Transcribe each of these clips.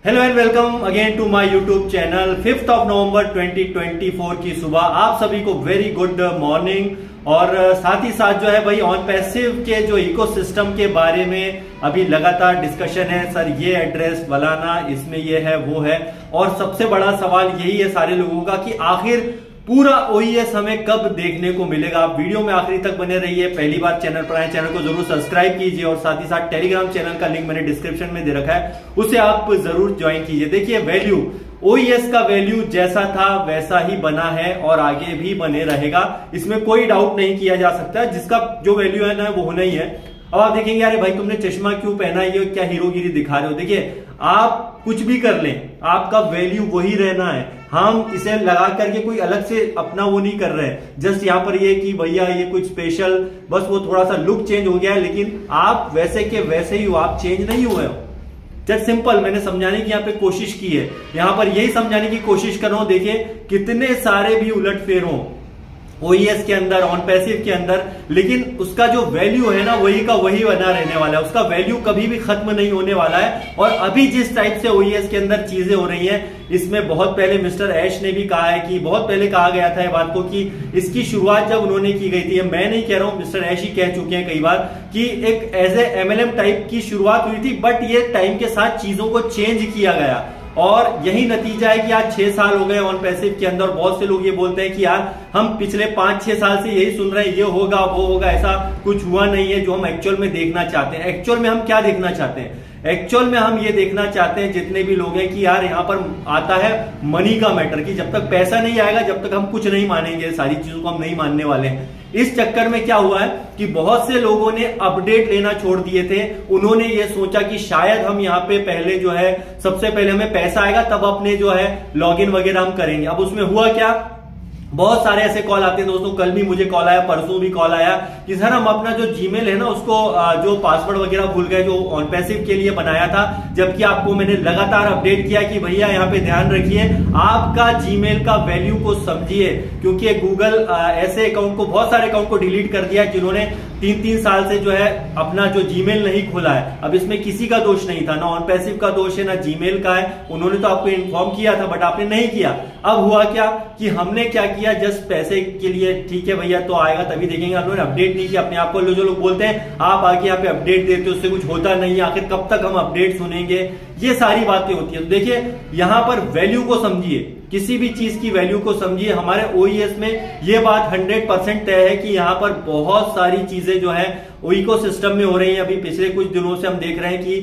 Hello and welcome again to my YouTube channel. 5 नवंबर 2024 की सुबह आप सभी को वेरी गुड मॉर्निंग। और साथ ही साथ जो है भाई ऑन पैसिव के जो इकोसिस्टम के बारे में अभी लगातार डिस्कशन है। सर ये एड्रेस फलाना, इसमें ये है वो है, और सबसे बड़ा सवाल यही है सारे लोगों का कि आखिर पूरा ओईएस हमें कब देखने को मिलेगा। आप वीडियो में आखिरी तक बने रहिए। पहली बार चैनल पर आए, चैनल को जरूर सब्सक्राइब कीजिए और साथ ही साथ टेलीग्राम चैनल का लिंक मैंने डिस्क्रिप्शन में दे रखा है, उसे आप जरूर ज्वाइन कीजिए। देखिए वैल्यू, ओईएस का वैल्यू जैसा था वैसा ही बना है और आगे भी बने रहेगा, इसमें कोई डाउट नहीं किया जा सकता। जिसका जो वैल्यू है ना वो होना ही है। अब आप देखेंगे अरे भाई तुमने चश्मा क्यों पहना है, ये क्या हीरोगिरी दिखा रहे हो। देखिए आप कुछ भी कर लें, आपका वैल्यू वही रहना है। हम इसे लगा करके कोई अलग से अपना वो नहीं कर रहे हैं। जस्ट यहाँ पर ये कि भैया ये कुछ स्पेशल, बस वो थोड़ा सा लुक चेंज हो गया है, लेकिन आप वैसे के वैसे ही हो, आप चेंज नहीं हुए हो। जस्ट सिंपल मैंने समझाने की यहाँ पे कोशिश की है, यहाँ पर यही समझाने की कोशिश कर रहा हूं। देखिए कितने सारे भी उलटफेर हो ओईएस के अंदर, ऑन पैसिव के अंदर, लेकिन उसका जो वैल्यू है ना वही का वही बना रहने वाला है। उसका वैल्यू कभी भी खत्म नहीं होने वाला है। और अभी जिस टाइप से ओईएस के अंदर चीजें हो रही हैं, इसमें बहुत पहले मिस्टर ऐश ने भी कहा है कि बहुत पहले कहा गया था ये बात को कि इसकी शुरुआत जब उन्होंने की गई थी, मैं नहीं कह रहा हूं, मिस्टर ऐश ही कह चुके हैं कई बार कि एक एज ए एमएलएम टाइप की शुरुआत हुई थी, बट ये टाइम के साथ चीजों को चेंज किया गया और यही नतीजा है कि आज 6 साल हो गए ऑन पैसिव के अंदर। बहुत से लोग ये बोलते हैं कि यार हम पिछले 5-6 साल से यही सुन रहे हैं, ये होगा वो होगा, ऐसा कुछ हुआ नहीं है जो हम एक्चुअल में देखना चाहते हैं। एक्चुअल में हम क्या देखना चाहते हैं? एक्चुअल में हम ये देखना चाहते हैं जितने भी लोग हैं कि यार यहाँ पर आता है मनी का मैटर, कि जब तक पैसा नहीं आएगा जब तक हम कुछ नहीं मानेंगे, सारी चीजों को हम नहीं मानने वाले हैं। इस चक्कर में क्या हुआ है कि बहुत से लोगों ने अपडेट लेना छोड़ दिए थे। उन्होंने ये सोचा कि शायद हम यहाँ पे पहले जो है सबसे पहले हमें पैसा आएगा तब अपने जो है लॉगिन वगैरह हम करेंगे। अब उसमें हुआ क्या, बहुत सारे ऐसे कॉल आते हैं दोस्तों। कल भी मुझे कॉल आया, परसों भी कॉल आया कि सर हम अपना जो जीमेल है ना उसको जो पासवर्ड वगैरह भूल गए जो ऑन पैसिव के लिए बनाया था, जबकि आपको मैंने लगातार अपडेट किया कि भैया यहाँ पे ध्यान रखिए, आपका जीमेल का वैल्यू को समझिए, क्योंकि गूगल ऐसे अकाउंट को, बहुत सारे अकाउंट को डिलीट कर दिया जिन्होंने 3-3 साल से जो है अपना जो जीमेल नहीं खोला है। अब इसमें किसी का दोष नहीं था, ना ऑन पैसिव का दोष है ना जीमेल का है। उन्होंने तो आपको इन्फॉर्म किया था बट आपने नहीं किया। अब हुआ क्या कि हमने क्या किया, जस्ट पैसे के लिए ठीक है भैया तो आएगा तभी देखेंगे, हम लोगों ने अपडेट नहीं किया अपने आप को। जो लोग बोलते हैं आप आके यहाँ पे अपडेट देते हो उससे कुछ होता नहीं है, आखिर कब तक हम अपडेट सुनेंगे, ये सारी बातें होती है। तो देखिए यहाँ पर वैल्यू को समझिए, किसी भी चीज की वैल्यू को समझिए। हमारे ओईएस में ये बात 100% तय है कि यहाँ पर बहुत सारी चीजें जो है इकोसिस्टम में हो रही हैं। अभी पिछले कुछ दिनों से हम देख रहे हैं कि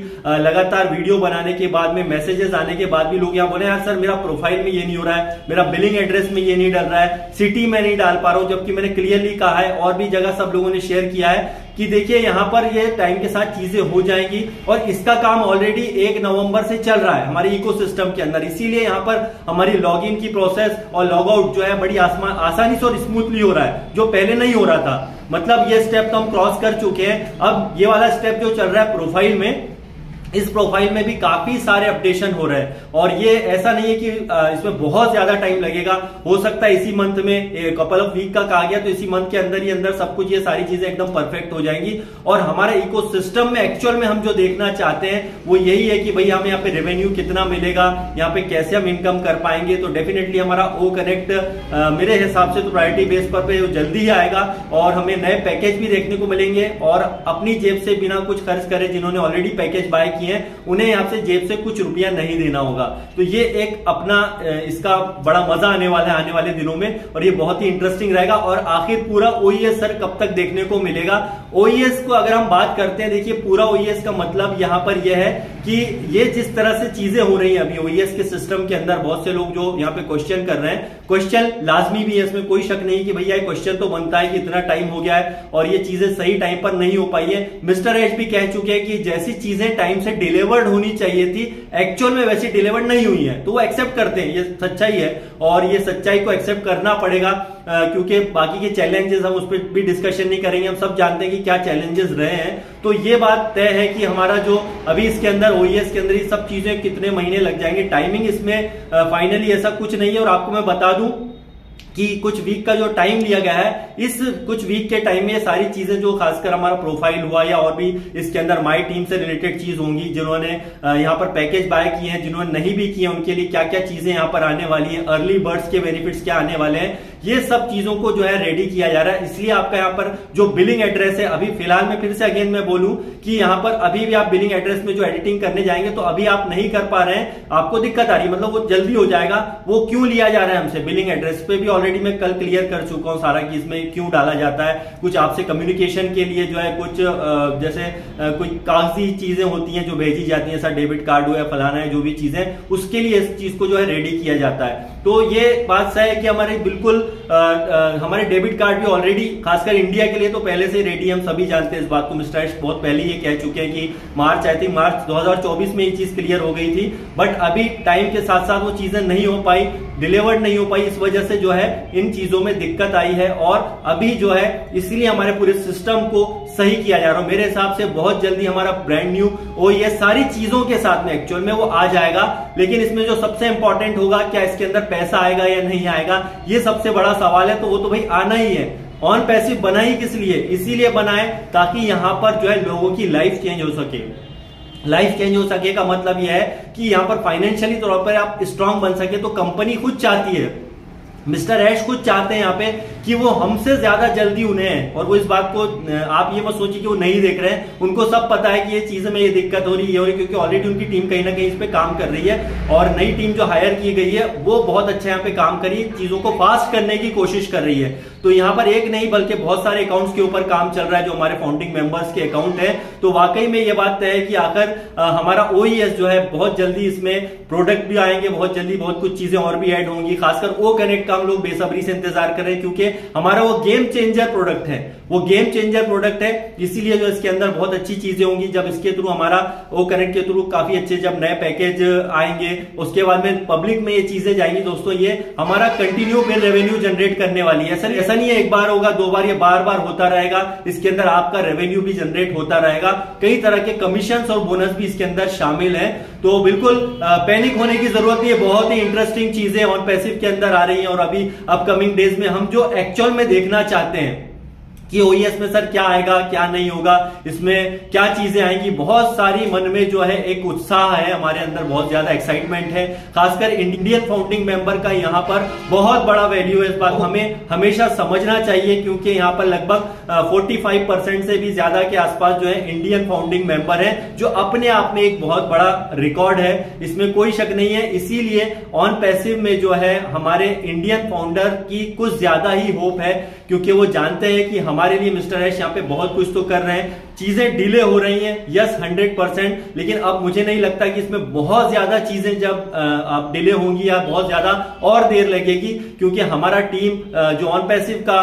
लगातार वीडियो बनाने के बाद में, मैसेजेस आने के बाद भी लोग यहाँ बोले यार सर मेरा प्रोफाइल में ये नहीं हो रहा है, मेरा बिलिंग एड्रेस में ये नहीं डल रहा है, सिटी में नहीं डाल पा रहा हूं, जबकि मैंने क्लियरली कहा है और भी जगह सब लोगों ने शेयर किया है कि देखिए यहाँ पर ये टाइम के साथ चीजें हो जाएंगी। और इसका काम ऑलरेडी 1 नवंबर से चल रहा है हमारे इकोसिस्टम के अंदर, इसीलिए यहाँ पर हमारी लॉगिन की प्रोसेस और लॉग आउट जो है बड़ी आसानी से और स्मूथली हो रहा है, जो पहले नहीं हो रहा था। मतलब ये स्टेप तो हम क्रॉस कर चुके हैं। अब ये वाला स्टेप जो चल रहा है प्रोफाइल में, इस प्रोफाइल में भी काफी सारे अपडेशन हो रहे हैं और ये ऐसा नहीं है कि इसमें बहुत ज्यादा टाइम लगेगा। हो सकता है इसी मंथ में, कपल ऑफ वीक का कहा गया, तो इसी मंथ के अंदर ही अंदर सब कुछ ये सारी चीजें एकदम परफेक्ट हो जाएंगी। और हमारे इकोसिस्टम में एक्चुअल में हम जो देखना चाहते हैं वो यही है कि भाई हमें यहाँ पे रेवेन्यू कितना मिलेगा, यहाँ पे कैसे हम इनकम कर पाएंगे। तो डेफिनेटली हमारा ओ कनेक्ट मेरे हिसाब से तो प्रायोरिटी बेस पर पे जल्दी ही आएगा और हमें नए पैकेज भी देखने को मिलेंगे। और अपनी जेब से बिना कुछ खर्च करे, जिन्होंने ऑलरेडी पैकेज बाय किए हैं, उन्हें यहाँ से जेब से कुछ रुपया नहीं देना होगा। तो ये एक अपना इसका बड़ा मजा आने वाला है आने वाले दिनों में और ये बहुत ही इंटरेस्टिंग रहेगा। और आखिर पूरा ओईएस सर कब तक देखने को मिलेगा? ओईएस को अगर हम बात करते हैं, देखिए पूरा ओईएस का मतलब यहाँ पर यह है कि ये जिस तरह से चीजें हो रही हैं अभी ओईएस के सिस्टम के अंदर, बहुत से लोग जो यहाँ पे क्वेश्चन कर रहे हैं, क्वेश्चन लाजमी भी है, इसमें कोई शक नहीं कि भैया क्वेश्चन तो बनता है कि इतना टाइम हो गया है और ये चीजें सही टाइम पर नहीं हो पाई है। मिस्टर एच भी कह चुके हैं कि जैसी चीजें टाइम से डिलीवर्ड होनी चाहिए थी एक्चुअल में वैसी डिलीवर्ड नहीं हुई है, तो वो एक्सेप्ट करते हैं, ये सच्चाई है और ये सच्चाई को एक्सेप्ट करना पड़ेगा। क्योंकि बाकी के चैलेंजेस हम उस पर भी डिस्कशन नहीं करेंगे, हम सब जानते हैं कि क्या चैलेंजेस रहे हैं। तो ये बात तय है कि हमारा जो अभी इसके अंदर ओईएस के अंदर ये सब चीजें कितने महीने लग जाएंगे, टाइमिंग इसमें फाइनली ऐसा कुछ नहीं है। और आपको मैं बता दूं कि कुछ वीक का जो टाइम लिया गया है, इस कुछ वीक के टाइम में ये सारी चीजें जो खासकर हमारा प्रोफाइल हुआ या और भी इसके अंदर माई टीम से रिलेटेड चीज होंगी, जिन्होंने यहाँ पर पैकेज बाय किए हैं, जिन्होंने नहीं भी किए उनके लिए क्या क्या चीजें यहाँ पर आने वाली है, अर्ली बर्ड्स के बेनिफिट्स क्या आने वाले हैं, ये सब चीजों को जो है रेडी किया जा रहा है। इसलिए आपका यहाँ पर जो बिलिंग एड्रेस है, अभी फिलहाल में फिर से अगेन मैं बोलूं कि यहाँ पर अभी भी आप बिलिंग एड्रेस में जो एडिटिंग करने जाएंगे तो अभी आप नहीं कर पा रहे हैं, आपको दिक्कत आ रही है, मतलब वो जल्दी हो जाएगा। वो क्यों लिया जा रहा है हमसे, बिलिंग एड्रेस पे भी ऑलरेडी मैं कल क्लियर कर चुका हूं सारा कि इसमें क्यों डाला जाता है। कुछ आपसे कम्युनिकेशन के लिए जो है कुछ जैसे कोई कागजी चीजें होती हैं जो भेजी जाती हैं, सर डेबिट कार्ड हो या फलाना है, जो भी चीजें, उसके लिए इस चीज को जो है रेडी किया जाता है। तो ये बात सही है कि हमारे बिल्कुल हमारे डेबिट कार्ड भी ऑलरेडी खासकर इंडिया के लिए तो पहले से रेडी, हम सभी जानते हैं इस बात को। मिस्टर एश बहुत पहले ये कह चुके हैं कि मार्च, आई थिंक मार्च 2024 में ये चीज क्लियर हो गई थी, बट अभी टाइम के साथ साथ वो चीजें नहीं हो पाई, डिलीवर्ड नहीं हो पाई, इस वजह से जो है इन चीजों में दिक्कत आई है। और अभी जो है इसलिए हमारे पूरे सिस्टम को सही किया जा रहा है। मेरे हिसाब से बहुत जल्दी हमारा ब्रांड न्यू ये सारी चीजों के साथ में एक्चुअल में वो आ जाएगा। लेकिन इसमें जो सबसे इंपॉर्टेंट होगा, क्या इसके अंदर पैसा आएगा या नहीं आएगा, ये सबसे बड़ा सवाल है। तो वो तो भाई आना ही है। ऑन पैसिव बना ही किस लिए, इसीलिए बनाए ताकि यहां पर जो है लोगों की लाइफ चेंज हो सके। लाइफ चेंज हो सके का मतलब यह है कि यहां पर फाइनेंशियली तौर पर आप स्ट्रांग बन सके। तो कंपनी खुद चाहती है, मिस्टर ऐश खुद चाहते हैं यहाँ पे कि वो हमसे ज्यादा जल्दी उन्हें है। और वो इस बात को आप ये मत सोचिए कि वो नहीं देख रहे हैं, उनको सब पता है कि ये चीजें में ये दिक्कत हो रही है, ये हो रही है, क्योंकि ऑलरेडी उनकी टीम कहीं ना कहीं इस पे काम कर रही है। और नई टीम जो हायर की गई है वो बहुत अच्छा यहाँ पे काम करी, चीजों को फास्ट करने की कोशिश कर रही है। तो यहाँ पर एक नहीं बल्कि बहुत सारे अकाउंट्स के ऊपर काम चल रहा है जो हमारे फाउंडिंग मेंबर्स के अकाउंट है। तो वाकई में ये बात तय है कि आकर हमारा OES जो है बहुत जल्दी इसमें प्रोडक्ट भी आएंगे, बहुत जल्दी बहुत कुछ चीजें और भी ऐड होंगी। खासकर ओ कनेक्ट का हम लोग बेसब्री से इंतजार कर रहे हैं, क्योंकि हमारा वो गेम चेंजर प्रोडक्ट है, वो गेम चेंजर प्रोडक्ट है। इसीलिए जो इसके अंदर बहुत अच्छी चीजें होंगी। जब इसके थ्रू हमारा ओ कनेक्ट के थ्रू काफी अच्छे जब नए पैकेज आएंगे, उसके बाद में पब्लिक में ये चीजें जाएंगी दोस्तों, ये हमारा कंटिन्यू बिल रेवेन्यू जनरेट करने वाली है। ऐसा नहीं है एक बार होगा, दो बार, ये बार बार होता रहेगा। इसके अंदर आपका रेवेन्यू भी जनरेट होता रहेगा, कई तरह के कमीशन और बोनस भी इसके अंदर शामिल है। तो बिल्कुल पैनिक होने की जरूरत नहीं है। बहुत ही इंटरेस्टिंग चीजें ऑन पैसिव के अंदर आ रही हैं। और अभी अपकमिंग डेज में हम जो एक्चुअल में देखना चाहते हैं कि OES में सर क्या आएगा, क्या नहीं होगा, इसमें क्या चीजें आएंगी, बहुत सारी मन में जो है एक उत्साह है, हमारे अंदर बहुत ज्यादा एक्साइटमेंट है। खासकर इंडियन फाउंडिंग मेंबर का यहाँ पर बहुत बड़ा वैल्यू है। इस बात को हमें हमेशा समझना चाहिए, क्योंकि यहाँ पर लगभग 45% से भी ज्यादा के आसपास जो है इंडियन फाउंडिंग मेंबर है, जो अपने आप में एक बहुत बड़ा रिकॉर्ड है, इसमें कोई शक नहीं है। इसीलिए ऑन पैसिव में जो है हमारे इंडियन फाउंडर की कुछ ज्यादा ही होप है, क्योंकि वो जानते हैं कि हमारे लिए मिस्टर ऐश यहाँ पे बहुत कुछ तो कर रहे हैं। चीजें डिले हो रही हैं, यस 100%, लेकिन अब मुझे नहीं लगता कि इसमें बहुत ज्यादा चीजें जब अब डिले होंगी या बहुत ज्यादा और देर लगेगी, क्योंकि हमारा टीम जो ऑन पैसिव का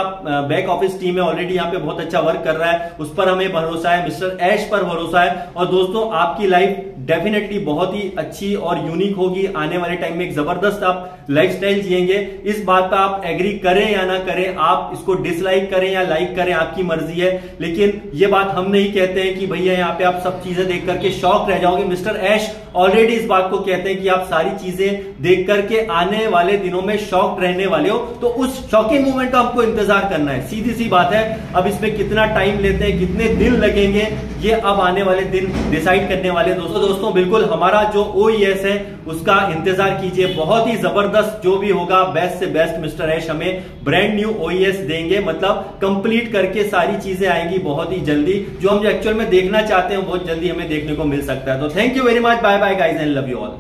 बैक ऑफिस टीम है ऑलरेडी यहाँ पे बहुत अच्छा वर्क कर रहा है, उस पर हमें भरोसा है, मिस्टर ऐश पर भरोसा है। और दोस्तों आपकी लाइफ डेफिनेटली बहुत ही अच्छी और यूनिक होगी। आने वाले टाइम में एक जबरदस्त आप लाइफस्टाइल जिएंगे। इस बात पर आप एग्री करें या ना करें, आप इसको डिसलाइक करें या लाइक करें, आपकी मर्जी है। लेकिन ये बात हम नहीं कहते हैं कि भैया यहाँ पे आप सब चीजें देख करके शॉक रह जाओगे। मिस्टर ऐश ऑलरेडी इस बात को कहते हैं कि आप सारी चीजें देख करके आने वाले दिनों में शॉक रहने वाले हो। तो उस शॉकिंग मोमेंट का आपको इंतजार करना है, सीधी सी बात है। अब इसमें कितना टाइम लेते हैं, कितने दिन लगेंगे, ये अब आने वाले दिन डिसाइड करने वाले। दोस्तों बिल्कुल हमारा जो OES है उसका इंतजार कीजिए, बहुत ही जबरदस्त जो भी होगा, बेस्ट से बेस्ट मिस्टर ऐश हमें ब्रांड न्यू OES देंगे, मतलब कंप्लीट करके सारी चीजें आएंगी बहुत ही जल्दी। जो हम एक्चुअल में देखना चाहते हैं बहुत जल्दी हमें देखने को मिल सकता है। तो thank you very much, bye bye guys and love you all.